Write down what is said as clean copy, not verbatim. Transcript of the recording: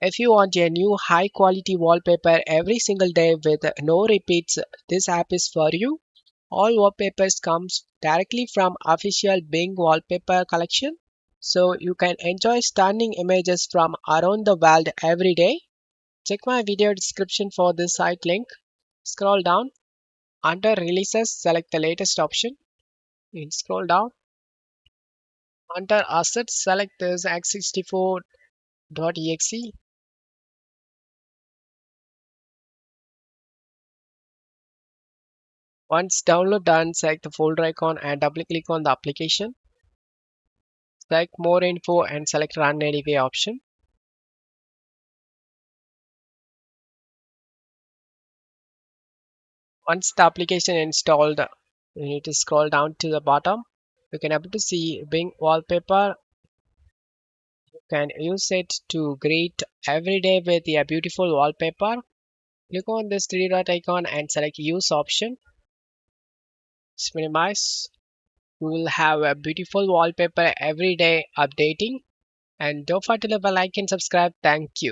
If you want a new high quality wallpaper every single day with no repeats, this app is for you. All wallpapers comes directly from official Bing wallpaper collection, so you can enjoy stunning images from around the world every day. Check my video description for this site link. Scroll down. Under releases, select the latest option. And scroll down. Under assets, select this x64.exe. Once download done, select the folder icon and double click on the application. Select more info and select run anyway option. Once the application installed, you need to scroll down to the bottom. You can able to see Bing wallpaper. You can use it to greet every day with a beautiful wallpaper. Click on this three dot icon and select use option. Just minimize. You will have a beautiful wallpaper every day updating. And don't forget to leave a like and subscribe. Thank you.